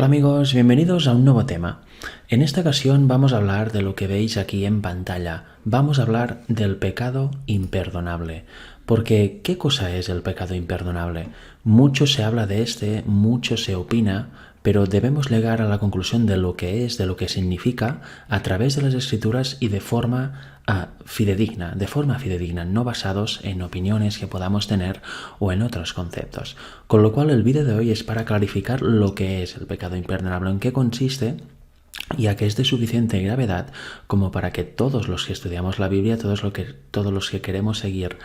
Hola amigos, bienvenidos a un nuevo tema. En esta ocasión vamos a hablar de lo que veis aquí en pantalla. Vamos a hablar del pecado imperdonable. Porque, ¿qué cosa es el pecado imperdonable? Mucho se habla de mucho se opina, pero debemos llegar a la conclusión de lo que es, de lo que significa, a través de las Escrituras y de forma fidedigna, no basados en opiniones que podamos tener o en otros conceptos. Con lo cual el vídeo de hoy es para clarificar lo que es el pecado imperdonable, en qué consiste, ya que es de suficiente gravedad como para que todos los que estudiamos la Biblia, todos los que queremos seguir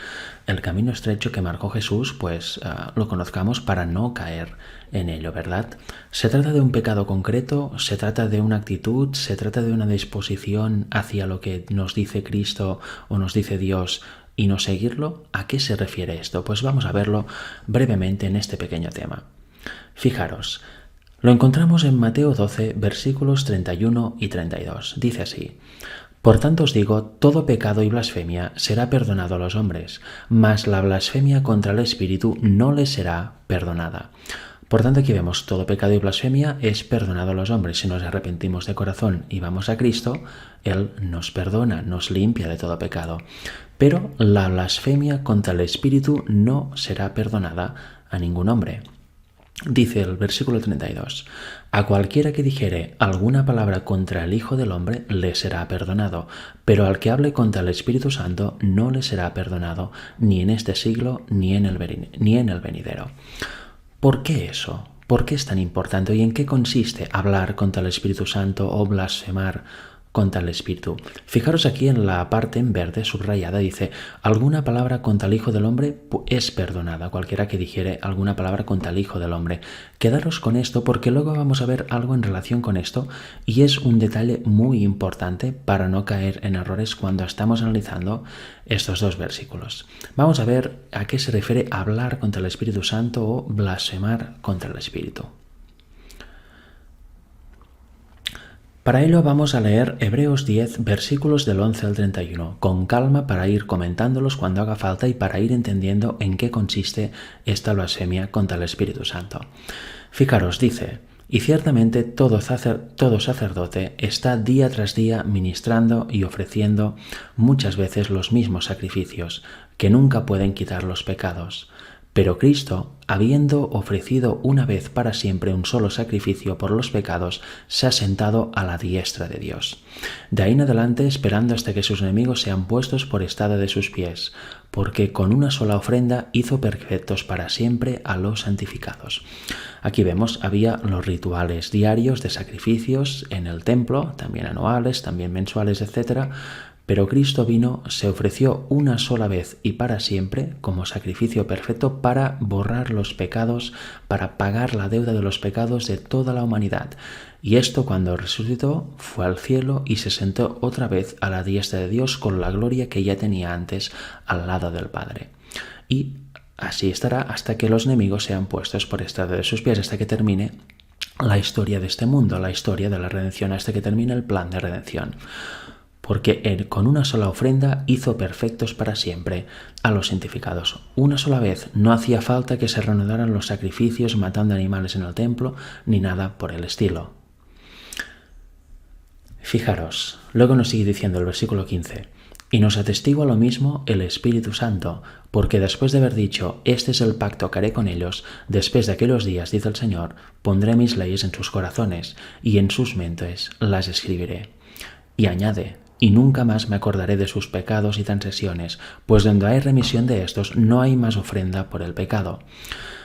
el camino estrecho que marcó Jesús, pues lo conozcamos para no caer en ello, ¿verdad? Se trata de un pecado concreto, se trata de una actitud, se trata de una disposición hacia lo que nos dice Cristo o nos dice Dios y no seguirlo. ¿A qué se refiere esto? Pues vamos a verlo brevemente en este pequeño tema. Fijaros, lo encontramos en Mateo 12, versículos 31 y 32. Dice así: Por tanto os digo, todo pecado y blasfemia será perdonado a los hombres, mas la blasfemia contra el Espíritu no les será perdonada. Por tanto, aquí vemos, todo pecado y blasfemia es perdonado a los hombres. Si nos arrepentimos de corazón y vamos a Cristo, Él nos perdona, nos limpia de todo pecado. Pero la blasfemia contra el Espíritu no será perdonada a ningún hombre. Dice el versículo 32, a cualquiera que dijere alguna palabra contra el Hijo del Hombre le será perdonado, pero al que hable contra el Espíritu Santo no le será perdonado, ni en este siglo ni en el venidero. ¿Por qué eso? ¿Por qué es tan importante? ¿Y en qué consiste hablar contra el Espíritu Santo o blasfemar contra el Espíritu? Fijaros aquí en la parte en verde subrayada, dice, alguna palabra contra el Hijo del Hombre es perdonada, cualquiera que dijere alguna palabra contra el Hijo del Hombre. Quedaros con esto porque luego vamos a ver algo en relación con esto y es un detalle muy importante para no caer en errores cuando estamos analizando estos dos versículos. Vamos a ver a qué se refiere hablar contra el Espíritu Santo o blasfemar contra el Espíritu. Para ello vamos a leer Hebreos 10, versículos del 11 al 31, con calma para ir comentándolos cuando haga falta y para ir entendiendo en qué consiste esta blasfemia contra el Espíritu Santo. Fijaros, dice, y ciertamente todo sacerdote está día tras día ministrando y ofreciendo muchas veces los mismos sacrificios, que nunca pueden quitar los pecados. Pero Cristo, habiendo ofrecido una vez para siempre un solo sacrificio por los pecados, se ha sentado a la diestra de Dios. De ahí en adelante esperando hasta que sus enemigos sean puestos por estrado de sus pies, porque con una sola ofrenda hizo perfectos para siempre a los santificados. Aquí vemos, había los rituales diarios de sacrificios en el templo, también anuales, también mensuales, etc., pero Cristo vino, se ofreció una sola vez y para siempre como sacrificio perfecto para borrar los pecados, para pagar la deuda de los pecados de toda la humanidad. Y esto cuando resucitó fue al cielo y se sentó otra vez a la diestra de Dios con la gloria que ya tenía antes al lado del Padre. Y así estará hasta que los enemigos sean puestos por estrado de sus pies, hasta que termine la historia de este mundo, la historia de la redención, hasta que termine el plan de redención. Porque Él con una sola ofrenda hizo perfectos para siempre a los santificados. Una sola vez, no hacía falta que se reanudaran los sacrificios matando animales en el templo, ni nada por el estilo. Fijaros, luego nos sigue diciendo el versículo 15, y nos atestigua lo mismo el Espíritu Santo, porque después de haber dicho, este es el pacto que haré con ellos, después de aquellos días, dice el Señor, pondré mis leyes en sus corazones, y en sus mentes las escribiré. Y añade, y nunca más me acordaré de sus pecados y transgresiones, pues donde hay remisión de estos no hay más ofrenda por el pecado.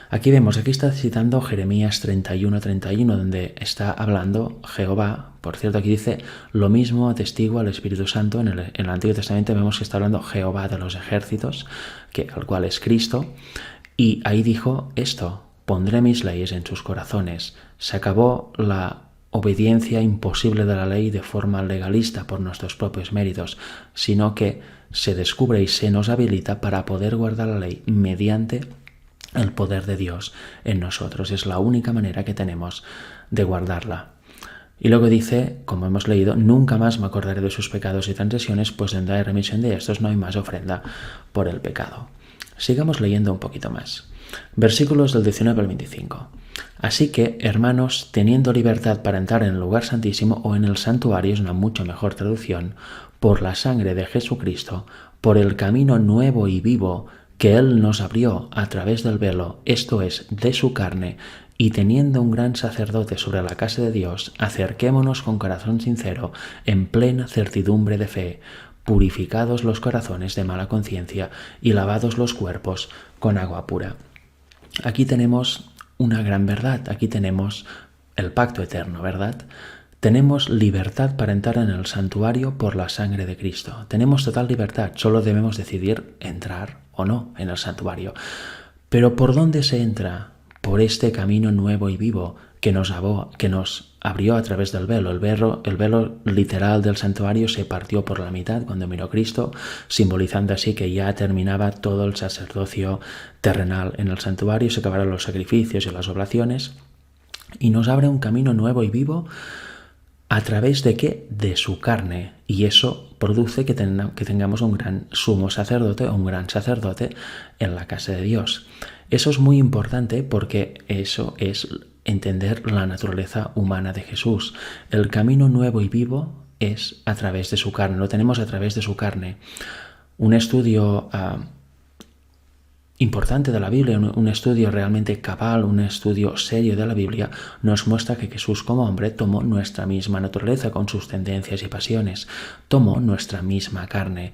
Aquí está citando Jeremías 31:31, donde está hablando Jehová. Por cierto, aquí dice, lo mismo atestigua el Espíritu Santo. En el Antiguo Testamento vemos que está hablando Jehová de los ejércitos, al cual es Cristo. Y ahí dijo esto, pondré mis leyes en sus corazones. Se acabó la obediencia imposible de la ley de forma legalista por nuestros propios méritos, sino que se descubre y se nos habilita para poder guardar la ley mediante el poder de Dios en nosotros. Es la única manera que tenemos de guardarla. Y luego dice, como hemos leído, nunca más me acordaré de sus pecados y transgresiones, pues donde hay remisión de estos no hay más ofrenda por el pecado. Sigamos leyendo un poquito más. Versículos del 19 al 25. Así que, hermanos, teniendo libertad para entrar en el lugar santísimo o en el santuario, es una mucho mejor traducción, por la sangre de Jesucristo, por el camino nuevo y vivo que Él nos abrió a través del velo, esto es, de su carne, y teniendo un gran sacerdote sobre la casa de Dios, acerquémonos con corazón sincero, en plena certidumbre de fe, purificados los corazones de mala conciencia y lavados los cuerpos con agua pura. Aquí tenemos una gran verdad, aquí tenemos el pacto eterno, ¿verdad? Tenemos libertad para entrar en el santuario por la sangre de Cristo. Tenemos total libertad, solo debemos decidir entrar o no en el santuario. Pero ¿por dónde se entra? Por este camino nuevo y vivo que nos abrió a través del velo. El velo literal del santuario se partió por la mitad cuando miró Cristo, simbolizando así que ya terminaba todo el sacerdocio terrenal en el santuario, se acabaron los sacrificios y las oblaciones, y nos abre un camino nuevo y vivo a través de ¿qué? De su carne. Y eso produce que tengamos un gran sumo sacerdote o un gran sacerdote en la casa de Dios. Eso es muy importante porque eso es entender la naturaleza humana de Jesús. El camino nuevo y vivo es a través de su carne, lo tenemos a través de su carne. Un estudio importante de la Biblia, un estudio realmente cabal, un estudio serio de la Biblia, nos muestra que Jesús como hombre tomó nuestra misma naturaleza con sus tendencias y pasiones, tomó nuestra misma carne,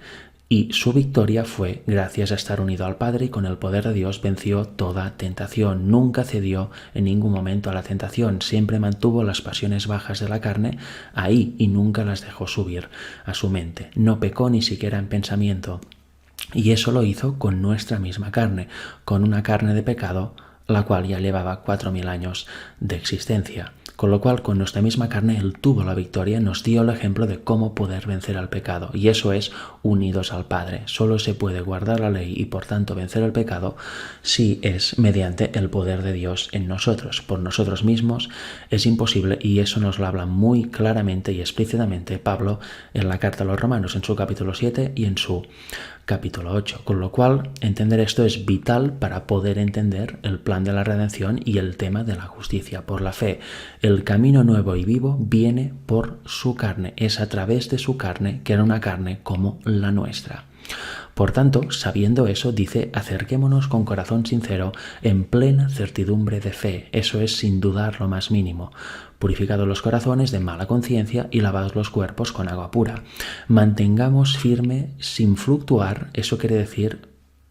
y su victoria fue gracias a estar unido al Padre, y con el poder de Dios venció toda tentación. Nunca cedió en ningún momento a la tentación, siempre mantuvo las pasiones bajas de la carne ahí y nunca las dejó subir a su mente. No pecó ni siquiera en pensamiento. Y eso lo hizo con nuestra misma carne, con una carne de pecado, la cual ya llevaba 4000 años de existencia. Con lo cual, con nuestra misma carne, Él tuvo la victoria, nos dio el ejemplo de cómo poder vencer al pecado. Y eso es unidos al Padre. Solo se puede guardar la ley y por tanto vencer el pecado si es mediante el poder de Dios en nosotros. Por nosotros mismos es imposible, y eso nos lo habla muy claramente y explícitamente Pablo en la carta a los Romanos, en su capítulo 7 y en su capítulo 8. Con lo cual, entender esto es vital para poder entender el plan de la redención y el tema de la justicia por la fe. El camino nuevo y vivo viene por su carne, es a través de su carne, que era una carne como la nuestra. Por tanto, sabiendo eso, dice, acerquémonos con corazón sincero, en plena certidumbre de fe. Eso es sin dudar lo más mínimo. Purificados los corazones de mala conciencia y lavados los cuerpos con agua pura. Mantengamos firme sin fluctuar, eso quiere decir,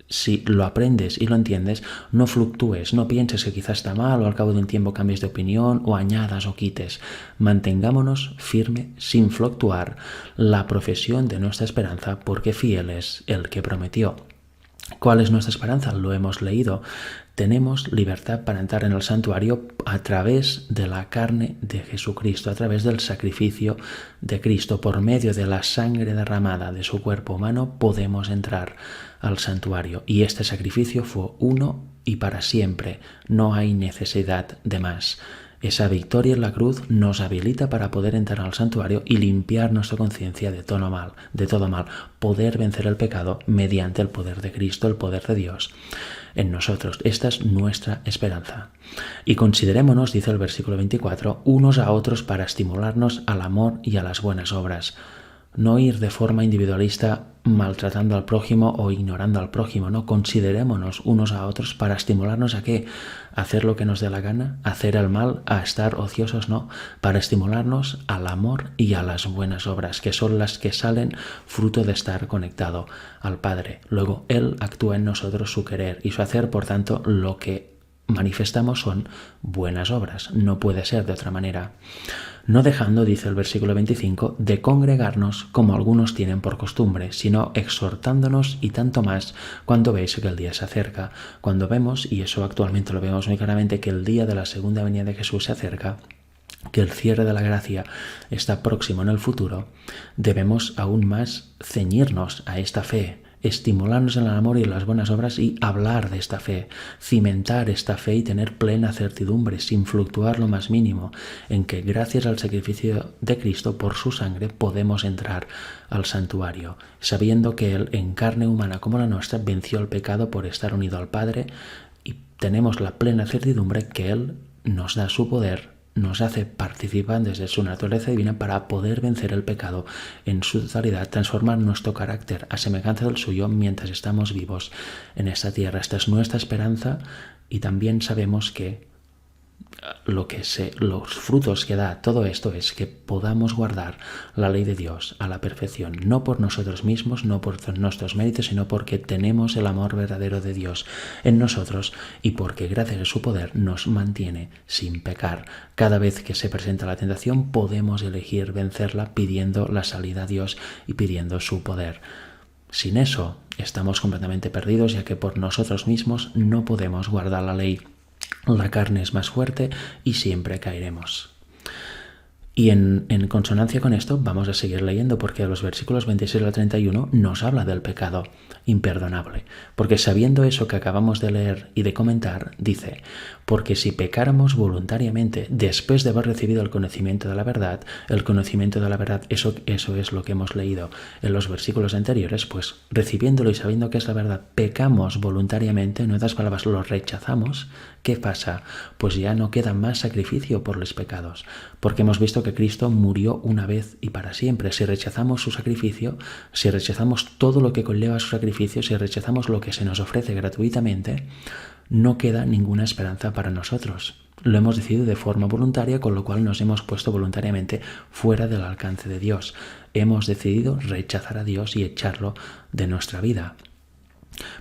si lo aprendes y lo entiendes, no fluctúes, no pienses que quizás está mal o al cabo de un tiempo cambies de opinión o añadas o quites. Mantengámonos firme sin fluctuar la profesión de nuestra esperanza, porque fiel es el que prometió. ¿Cuál es nuestra esperanza? Lo hemos leído. Tenemos libertad para entrar en el santuario a través de la carne de Jesucristo, a través del sacrificio de Cristo. Por medio de la sangre derramada de su cuerpo humano podemos entrar al santuario. Y este sacrificio fue uno y para siempre. No hay necesidad de más. Esa victoria en la cruz nos habilita para poder entrar al santuario y limpiar nuestra conciencia de todo mal, poder vencer el pecado mediante el poder de Cristo, el poder de Dios en nosotros. Esta es nuestra esperanza. Y considerémonos, dice el versículo 24, unos a otros para estimularnos al amor y a las buenas obras. No ir de forma individualista maltratando al prójimo o ignorando al prójimo, no, considerémonos unos a otros para estimularnos a ¿qué? A hacer lo que nos dé la gana, a hacer el mal, a estar ociosos, no, para estimularnos al amor y a las buenas obras, que son las que salen fruto de estar conectado al Padre. Luego Él actúa en nosotros su querer y su hacer, por tanto, lo que manifestamos son buenas obras, no puede ser de otra manera. No dejando, dice el versículo 25, de congregarnos como algunos tienen por costumbre, sino exhortándonos y tanto más cuando veis que el día se acerca. Cuando vemos, y eso actualmente lo vemos muy claramente, que el día de la segunda venida de Jesús se acerca, que el cierre de la gracia está próximo en el futuro, debemos aún más ceñirnos a esta fe, estimularnos en el amor y en las buenas obras y hablar de esta fe, cimentar esta fe y tener plena certidumbre sin fluctuar lo más mínimo en que gracias al sacrificio de Cristo por su sangre podemos entrar al santuario, sabiendo que Él en carne humana como la nuestra venció el pecado por estar unido al Padre y tenemos la plena certidumbre que Él nos da su poder, nos hace participantes de su naturaleza divina para poder vencer el pecado en su totalidad, transformar nuestro carácter a semejanza del suyo mientras estamos vivos en esta tierra. Esta es nuestra esperanza y también sabemos que los frutos que da todo esto es que podamos guardar la ley de Dios a la perfección, no por nosotros mismos, no por nuestros méritos, sino porque tenemos el amor verdadero de Dios en nosotros y porque gracias a su poder nos mantiene sin pecar. Cada vez que se presenta la tentación podemos elegir vencerla pidiendo la salida a Dios y pidiendo su poder. Sin eso estamos completamente perdidos, ya que por nosotros mismos no podemos guardar la ley. La carne es más fuerte y siempre caeremos. Y en consonancia con esto vamos a seguir leyendo, porque los versículos 26 al 31 nos habla del pecado imperdonable. Porque sabiendo eso que acabamos de leer y de comentar, dice: porque si pecáramos voluntariamente después de haber recibido el conocimiento de la verdad, eso es lo que hemos leído en los versículos anteriores, pues recibiéndolo y sabiendo que es la verdad, pecamos voluntariamente, en otras palabras lo rechazamos. ¿Qué pasa? Pues ya no queda más sacrificio por los pecados, porque hemos visto que Cristo murió una vez y para siempre. Si rechazamos su sacrificio, si rechazamos todo lo que conlleva su sacrificio, si rechazamos lo que se nos ofrece gratuitamente, no queda ninguna esperanza para nosotros. Lo hemos decidido de forma voluntaria, con lo cual nos hemos puesto voluntariamente fuera del alcance de Dios. Hemos decidido rechazar a Dios y echarlo de nuestra vida.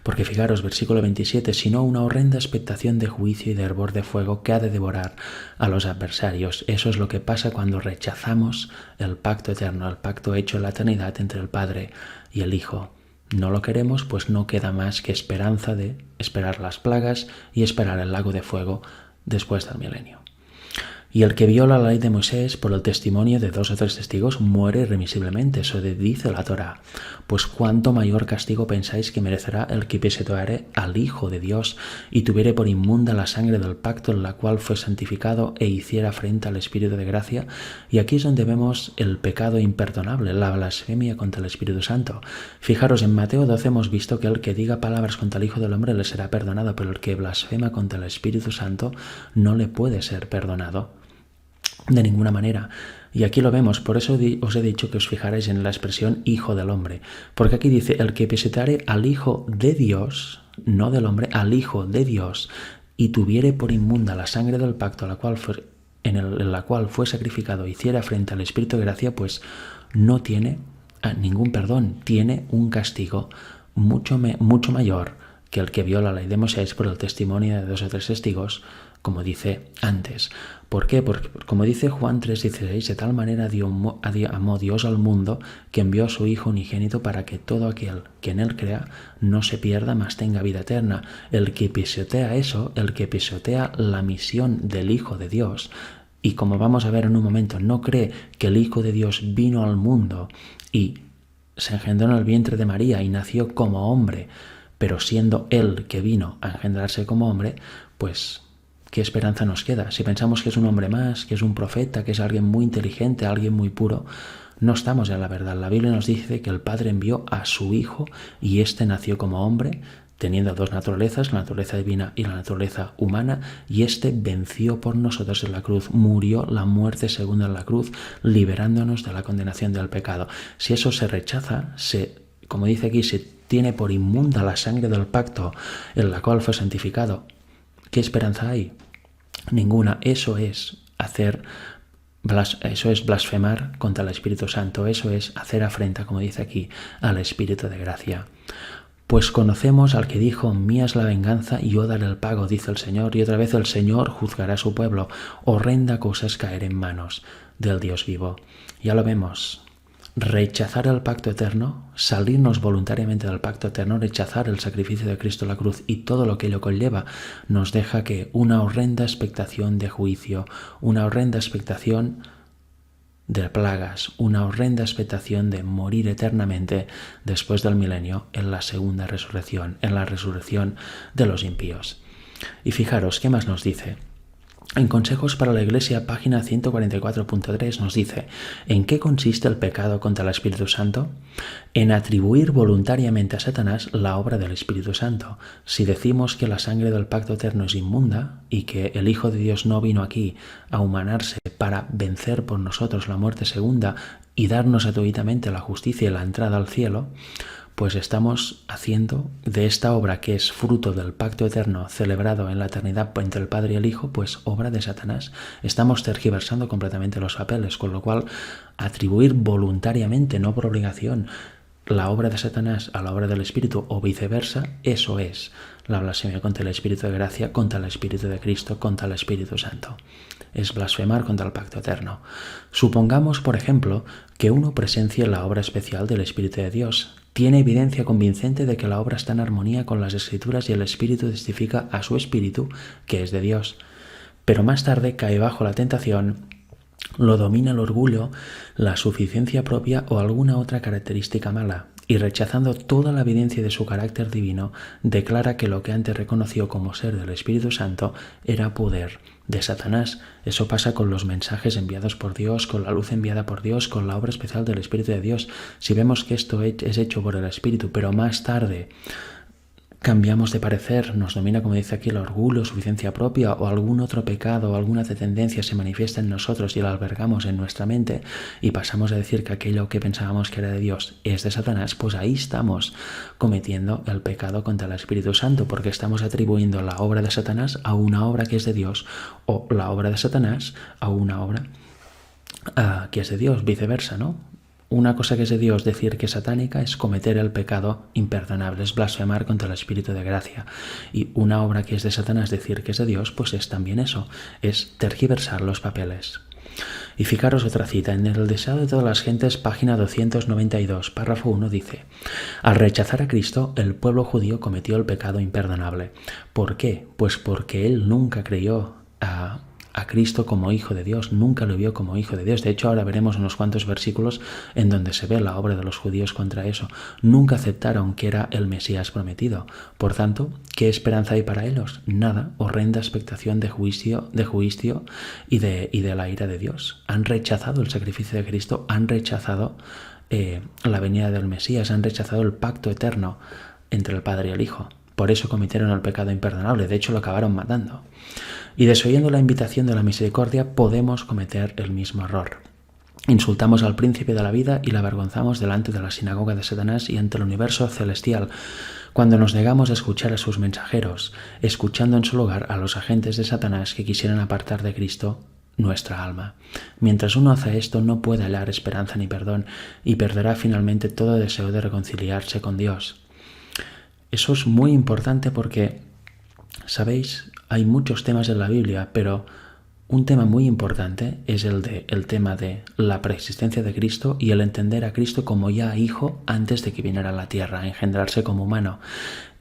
Porque fijaros, versículo 27, sino una horrenda expectación de juicio y de hervor de fuego que ha de devorar a los adversarios. Eso es lo que pasa cuando rechazamos el pacto eterno, el pacto hecho en la eternidad entre el Padre y el Hijo. No lo queremos, pues no queda más que esperanza de esperar las plagas y esperar el lago de fuego después del milenio. Y el que viola la ley de Moisés por el testimonio de 2 o 3 testigos muere irremisiblemente. Eso dice la Torá. Pues cuánto mayor castigo pensáis que merecerá el que pisoteare al Hijo de Dios y tuviere por inmunda la sangre del pacto en la cual fue santificado e hiciera afrenta al Espíritu de gracia. Y aquí es donde vemos el pecado imperdonable, la blasfemia contra el Espíritu Santo. Fijaros, en Mateo 12 hemos visto que el que diga palabras contra el Hijo del Hombre le será perdonado, pero el que blasfema contra el Espíritu Santo no le puede ser perdonado de ninguna manera. Y aquí lo vemos, por eso os he dicho que os fijarais en la expresión Hijo del Hombre, porque aquí dice: el que pisoteare al Hijo de Dios, no del hombre, al Hijo de Dios, y tuviere por inmunda la sangre del pacto en la cual fue sacrificado, hiciera frente al Espíritu de gracia, pues no tiene ningún perdón, tiene un castigo mucho mayor que el que viola la ley de Moisés por el testimonio de 2 o 3 testigos, como dice antes. ¿Por qué? Porque, como dice Juan 3:16, de tal manera amó Dios al mundo que envió a su Hijo unigénito para que todo aquel que en él crea no se pierda, mas tenga vida eterna. El que pisotea eso, el que pisotea la misión del Hijo de Dios, y como vamos a ver en un momento, no cree que el Hijo de Dios vino al mundo y se engendró en el vientre de María y nació como hombre, pero siendo él que vino a engendrarse como hombre, pues ¿qué esperanza nos queda? Si pensamos que es un hombre más, que es un profeta, que es alguien muy inteligente, alguien muy puro, no estamos en la verdad. La Biblia nos dice que el Padre envió a su Hijo y éste nació como hombre, teniendo 2 naturalezas, la naturaleza divina y la naturaleza humana, y éste venció por nosotros en la cruz, murió la muerte segunda en la cruz, liberándonos de la condenación del pecado. Si eso se rechaza, como dice aquí, se tiene por inmunda la sangre del pacto en la cual fue santificado, ¿qué esperanza hay? Ninguna. Eso es blasfemar contra el Espíritu Santo, eso es hacer afrenta, como dice aquí, al Espíritu de gracia. Pues conocemos al que dijo: mía es la venganza y yo daré el pago, dice el Señor, y otra vez el Señor juzgará a su pueblo. Horrenda cosa es caer en manos del Dios vivo. Ya lo vemos. Rechazar el pacto eterno, salirnos voluntariamente del pacto eterno, rechazar el sacrificio de Cristo en la cruz y todo lo que ello conlleva, nos deja que una horrenda expectación de juicio, una horrenda expectación de plagas, una horrenda expectación de morir eternamente después del milenio en la segunda resurrección, en la resurrección de los impíos. Y fijaros, ¿qué más nos dice? En Consejos para la Iglesia, página 144.3 nos dice: ¿en qué consiste el pecado contra el Espíritu Santo? En atribuir voluntariamente a Satanás la obra del Espíritu Santo. Si decimos que la sangre del pacto eterno es inmunda y que el Hijo de Dios no vino aquí a humanarse para vencer por nosotros la muerte segunda y darnos gratuitamente la justicia y la entrada al cielo, pues estamos haciendo de esta obra, que es fruto del pacto eterno celebrado en la eternidad entre el Padre y el Hijo, pues obra de Satanás. Estamos tergiversando completamente los papeles, con lo cual atribuir voluntariamente, no por obligación, la obra de Satanás a la obra del Espíritu o viceversa, eso es la blasfemia contra el Espíritu de gracia, contra el Espíritu de Cristo, contra el Espíritu Santo. Es blasfemar contra el pacto eterno. Supongamos, por ejemplo, que uno presencie la obra especial del Espíritu de Dios. Tiene evidencia convincente de que la obra está en armonía con las Escrituras y el Espíritu testifica a su Espíritu que es de Dios. Pero más tarde cae bajo la tentación, lo domina el orgullo, la suficiencia propia o alguna otra característica mala, y rechazando toda la evidencia de su carácter divino, declara que lo que antes reconoció como ser del Espíritu Santo era poder de Satanás. Eso pasa con los mensajes enviados por Dios, con la luz enviada por Dios, con la obra especial del Espíritu de Dios. Si vemos que esto es hecho por el Espíritu, pero más tarde cambiamos de parecer, nos domina, como dice aquí, el orgullo, suficiencia propia o algún otro pecado o alguna tendencia se manifiesta en nosotros y la albergamos en nuestra mente y pasamos a decir que aquello que pensábamos que era de Dios es de Satanás, pues ahí estamos cometiendo el pecado contra el Espíritu Santo, porque estamos atribuyendo la obra de Satanás a una obra que es de Dios o la obra de Satanás a una obra que es de Dios, viceversa, ¿no? Una cosa que es de Dios, decir que es satánica, es cometer el pecado imperdonable, es blasfemar contra el Espíritu de gracia. Y una obra que es de Satanás, decir que es de Dios, pues es también eso, es tergiversar los papeles. Y fijaros otra cita, en El deseo de todas las gentes, página 292, párrafo 1 dice: al rechazar a Cristo, el pueblo judío cometió el pecado imperdonable. ¿Por qué? Pues porque él nunca creyó a Cristo como Hijo de Dios, nunca lo vio como Hijo de Dios. De hecho, ahora veremos unos cuantos versículos en donde se ve la obra de los judíos contra eso. Nunca aceptaron que era el Mesías prometido. Por tanto, ¿qué esperanza hay para ellos? Nada, horrenda expectación de juicio y de la ira de Dios. Han rechazado el sacrificio de Cristo, han rechazado la venida del Mesías, han rechazado el pacto eterno entre el Padre y el Hijo. Por eso cometieron el pecado imperdonable, de hecho lo acabaron matando. Y desoyendo la invitación de la misericordia, podemos cometer el mismo error. Insultamos al príncipe de la vida y la avergonzamos delante de la sinagoga de Satanás y ante el universo celestial, cuando nos negamos a escuchar a sus mensajeros, escuchando en su lugar a los agentes de Satanás que quisieran apartar de Cristo nuestra alma. Mientras uno hace esto, no puede hallar esperanza ni perdón y perderá finalmente todo deseo de reconciliarse con Dios. Eso es muy importante porque, ¿sabéis? Hay muchos temas en la Biblia, pero un tema muy importante es el tema de la preexistencia de Cristo y el entender a Cristo como ya Hijo antes de que viniera a la tierra, a engendrarse como humano.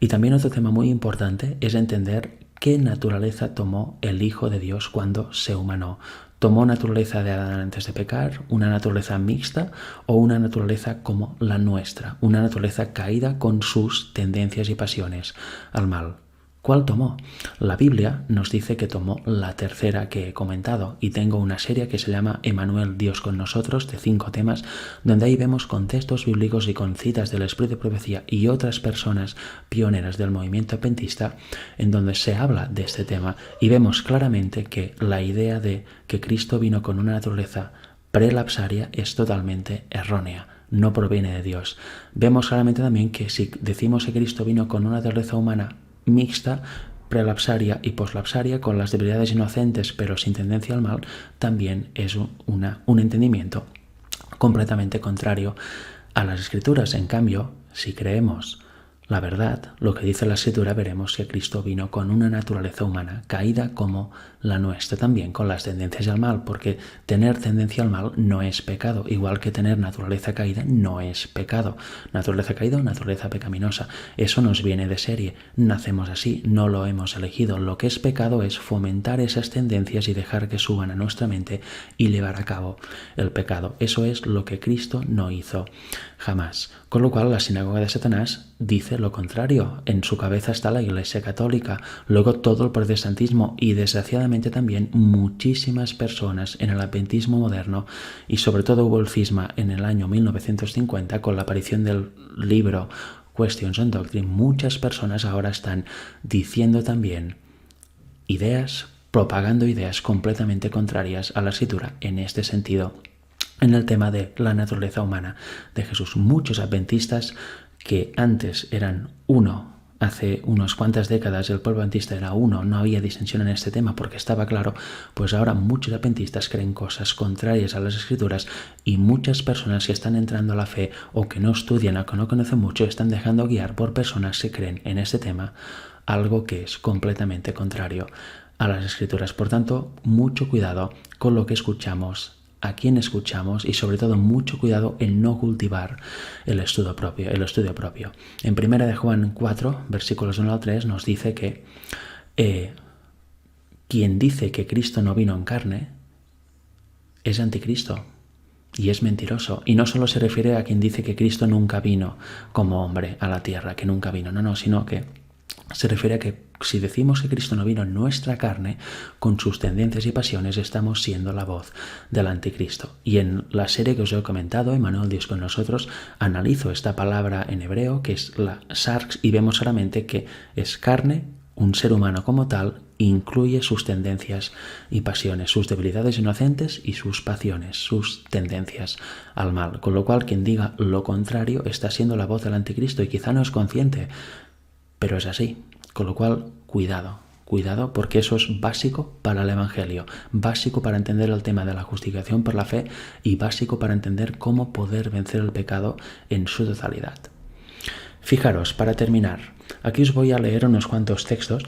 Y también otro tema muy importante es entender qué naturaleza tomó el Hijo de Dios cuando se humanó. ¿Tomó naturaleza de Adán antes de pecar, una naturaleza mixta o una naturaleza como la nuestra, una naturaleza caída con sus tendencias y pasiones al mal? ¿Cuál tomó? La Biblia nos dice que tomó la tercera que he comentado, y tengo una serie que se llama Emmanuel, Dios con nosotros, de 5 temas, donde ahí vemos con textos bíblicos y con citas del Espíritu de Profecía y otras personas pioneras del movimiento adventista, en donde se habla de este tema y vemos claramente que la idea de que Cristo vino con una naturaleza prelapsaria es totalmente errónea. No proviene de Dios. Vemos claramente también que si decimos que Cristo vino con una naturaleza humana mixta, prelapsaria y poslapsaria, con las debilidades inocentes pero sin tendencia al mal, también es un entendimiento completamente contrario a las Escrituras. En cambio, si creemos la verdad, lo que dice la Escritura, veremos que Cristo vino con una naturaleza humana caída como la nuestra, también con las tendencias al mal, porque tener tendencia al mal no es pecado, igual que tener naturaleza caída no es pecado. Naturaleza caída o naturaleza pecaminosa, eso nos viene de serie, nacemos así, no lo hemos elegido. Lo que es pecado es fomentar esas tendencias y dejar que suban a nuestra mente y llevar a cabo el pecado. Eso es lo que Cristo no hizo jamás. Con lo cual la sinagoga de Satanás dice lo contrario. En su cabeza está la Iglesia Católica, luego todo el protestantismo y desgraciadamente también muchísimas personas en el adventismo moderno, y sobre todo hubo el cisma en el año 1950 con la aparición del libro Questions on Doctrine. Muchas personas ahora están diciendo también ideas, propagando ideas completamente contrarias a la Escritura en este sentido, en el tema de la naturaleza humana de Jesús. Muchos adventistas que antes eran uno, hace unas cuantas décadas el pueblo adventista era uno, no había disensión en este tema porque estaba claro, pues ahora muchos adventistas creen cosas contrarias a las Escrituras, y muchas personas que están entrando a la fe o que no estudian o que no conocen mucho están dejando guiar por personas que creen en este tema algo que es completamente contrario a las Escrituras. Por tanto, mucho cuidado con lo que escuchamos, a quién escuchamos, y sobre todo mucho cuidado en no cultivar el estudio propio. En 1 de Juan 4, versículos 1 al 3, nos dice que quien dice que Cristo no vino en carne es anticristo y es mentiroso. Y no solo se refiere a quien dice que Cristo nunca vino como hombre a la tierra, que nunca vino, no, sino que se refiere a que si decimos que Cristo no vino en nuestra carne, con sus tendencias y pasiones, estamos siendo la voz del anticristo. Y en la serie que os he comentado, Emmanuel Dios con nosotros, analizo esta palabra en hebreo, que es la sarx, y vemos solamente que es carne, un ser humano como tal, incluye sus tendencias y pasiones, sus debilidades inocentes y sus pasiones, sus tendencias al mal. Con lo cual, quien diga lo contrario está siendo la voz del anticristo, y quizá no es consciente, pero es así. Con lo cual, cuidado, porque eso es básico para el Evangelio, básico para entender el tema de la justificación por la fe y básico para entender cómo poder vencer el pecado en su totalidad. Fijaros, para terminar, aquí os voy a leer unos cuantos textos,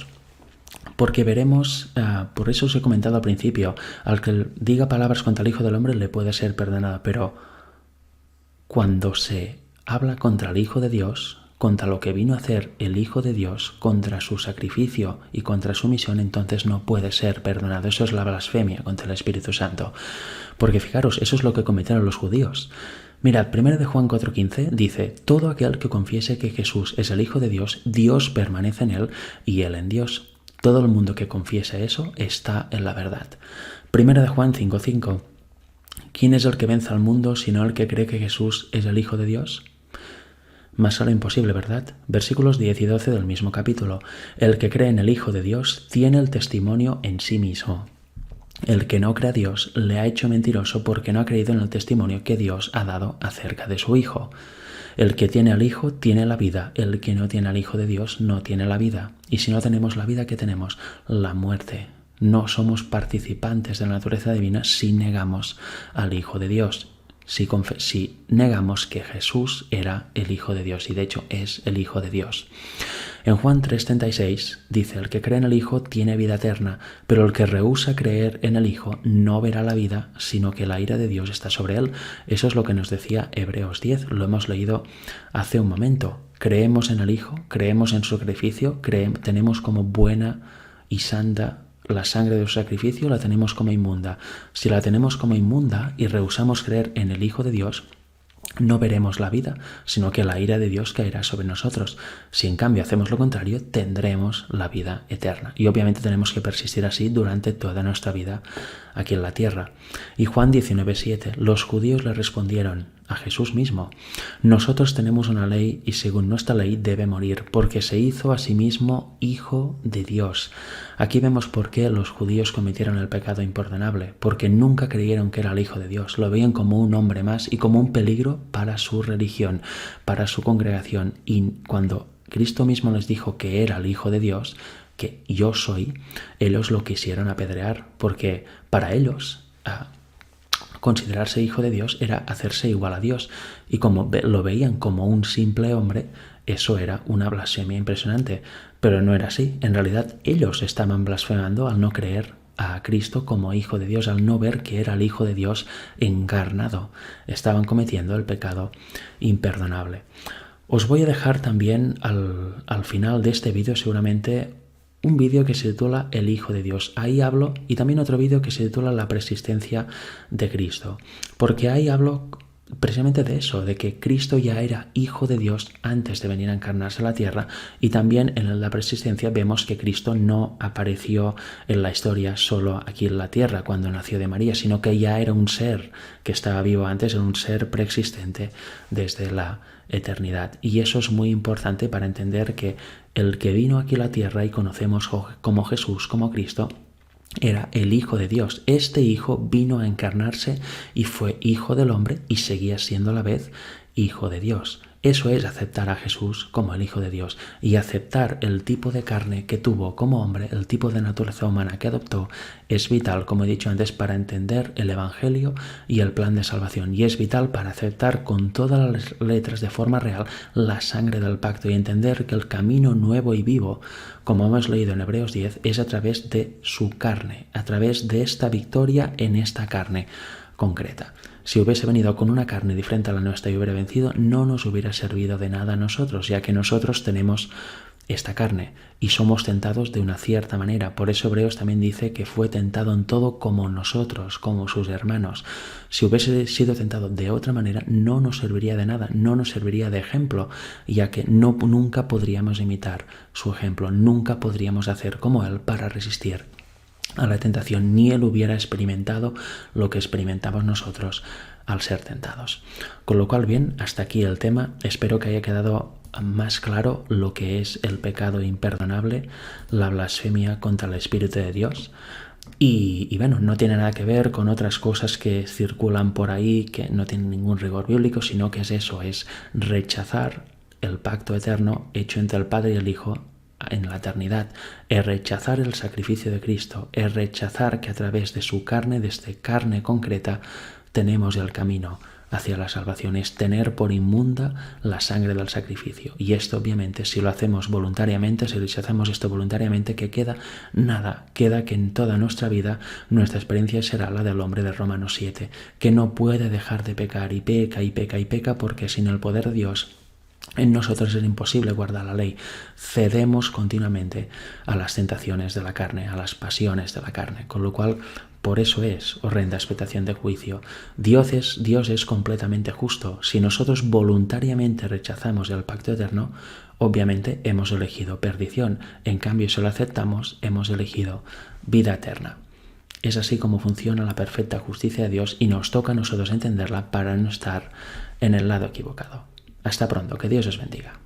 porque veremos, por eso os he comentado al principio, al que diga palabras contra el Hijo del Hombre le puede ser perdonado, pero cuando se habla contra el Hijo de Dios, contra lo que vino a hacer el Hijo de Dios, contra su sacrificio y contra su misión, entonces no puede ser perdonado. Eso es la blasfemia contra el Espíritu Santo. Porque fijaros, eso es lo que cometieron los judíos. Mirad, 1 de Juan 4:15 dice: todo aquel que confiese que Jesús es el Hijo de Dios, Dios permanece en él y él en Dios. Todo el mundo que confiese eso está en la verdad. 1 de Juan 5:5: ¿quién es el que vence al mundo sino el que cree que Jesús es el Hijo de Dios? Más a lo imposible, ¿verdad? Versículos 10 y 12 del mismo capítulo. El que cree en el Hijo de Dios tiene el testimonio en sí mismo. El que no cree a Dios le ha hecho mentiroso porque no ha creído en el testimonio que Dios ha dado acerca de su Hijo. El que tiene al Hijo tiene la vida. El que no tiene al Hijo de Dios no tiene la vida. Y si no tenemos la vida, ¿qué tenemos? La muerte. No somos participantes de la naturaleza divina si negamos al Hijo de Dios. Si negamos que Jesús era el Hijo de Dios, y de hecho es el Hijo de Dios. En Juan 3:36 dice: el que cree en el Hijo tiene vida eterna, pero el que rehúsa creer en el Hijo no verá la vida, sino que la ira de Dios está sobre él. Eso es lo que nos decía Hebreos 10, lo hemos leído hace un momento. Creemos en el Hijo, creemos en su sacrificio, tenemos como buena y santa la sangre de su sacrificio, la tenemos como inmunda. Si la tenemos como inmunda y rehusamos creer en el Hijo de Dios, no veremos la vida, sino que la ira de Dios caerá sobre nosotros. Si en cambio hacemos lo contrario, tendremos la vida eterna. Y obviamente tenemos que persistir así durante toda nuestra vida aquí en la tierra. Y Juan 19:7, los judíos le respondieron a Jesús mismo: nosotros tenemos una ley y según nuestra ley debe morir, porque se hizo a sí mismo Hijo de Dios. Aquí vemos por qué los judíos cometieron el pecado imperdonable, porque nunca creyeron que era el Hijo de Dios, lo veían como un hombre más y como un peligro para su religión, para su congregación. Y cuando Cristo mismo les dijo que era el Hijo de Dios, que yo soy, ellos lo quisieron apedrear, porque para ellos considerarse hijo de Dios era hacerse igual a Dios, y como lo veían como un simple hombre, eso era una blasfemia impresionante. Pero no era así. En realidad ellos estaban blasfemando al no creer a Cristo como Hijo de Dios, al no ver que era el Hijo de Dios encarnado. Estaban cometiendo el pecado imperdonable. Os voy a dejar también al final de este vídeo seguramente un vídeo que se titula El Hijo de Dios. Ahí hablo, y también otro vídeo que se titula La persistencia de Cristo, porque ahí hablo precisamente de eso, de que Cristo ya era hijo de Dios antes de venir a encarnarse a la tierra, y también en la preexistencia vemos que Cristo no apareció en la historia solo aquí en la tierra cuando nació de María, sino que ya era un ser que estaba vivo antes, era un ser preexistente desde la eternidad. Y eso es muy importante para entender que el que vino aquí a la tierra y conocemos como Jesús, como Cristo, era el Hijo de Dios. Este Hijo vino a encarnarse y fue Hijo del hombre y seguía siendo a la vez Hijo de Dios. Eso es aceptar a Jesús como el Hijo de Dios y aceptar el tipo de carne que tuvo como hombre, el tipo de naturaleza humana que adoptó, es vital, como he dicho antes, para entender el Evangelio y el plan de salvación. Y es vital para aceptar con todas las letras de forma real la sangre del pacto y entender que el camino nuevo y vivo, como hemos leído en Hebreos 10, es a través de su carne, a través de esta victoria en esta carne concreta. Si hubiese venido con una carne diferente a la nuestra y hubiera vencido, no nos hubiera servido de nada a nosotros, ya que nosotros tenemos esta carne y somos tentados de una cierta manera. Por eso Hebreos también dice que fue tentado en todo como nosotros, como sus hermanos. Si hubiese sido tentado de otra manera, no nos serviría de nada, no nos serviría de ejemplo, ya que nunca podríamos imitar su ejemplo, nunca podríamos hacer como él para resistir a la tentación, ni él hubiera experimentado lo que experimentamos nosotros al ser tentados. Con lo cual, bien, hasta aquí el tema. Espero que haya quedado más claro lo que es el pecado imperdonable, la blasfemia contra el Espíritu de Dios. Y bueno, no tiene nada que ver con otras cosas que circulan por ahí, que no tienen ningún rigor bíblico, sino que es eso, es rechazar el pacto eterno hecho entre el Padre y el Hijo en la eternidad, es rechazar el sacrificio de Cristo, es rechazar que a través de su carne, de esta carne concreta, tenemos el camino hacia la salvación, es tener por inmunda la sangre del sacrificio. Y esto obviamente si lo hacemos voluntariamente, si rechazamos esto voluntariamente, ¿qué queda? Nada, queda que en toda nuestra vida nuestra experiencia será la del hombre de Romanos 7, que no puede dejar de pecar y peca y peca y peca porque sin el poder de Dios en nosotros es imposible guardar la ley. Cedemos continuamente a las tentaciones de la carne, a las pasiones de la carne, con lo cual por eso es horrenda expectación de juicio. Dios es completamente justo. Si nosotros voluntariamente rechazamos el pacto eterno, obviamente hemos elegido perdición. En cambio, si lo aceptamos, hemos elegido vida eterna. Es así como funciona la perfecta justicia de Dios y nos toca a nosotros entenderla para no estar en el lado equivocado. Hasta pronto, que Dios os bendiga.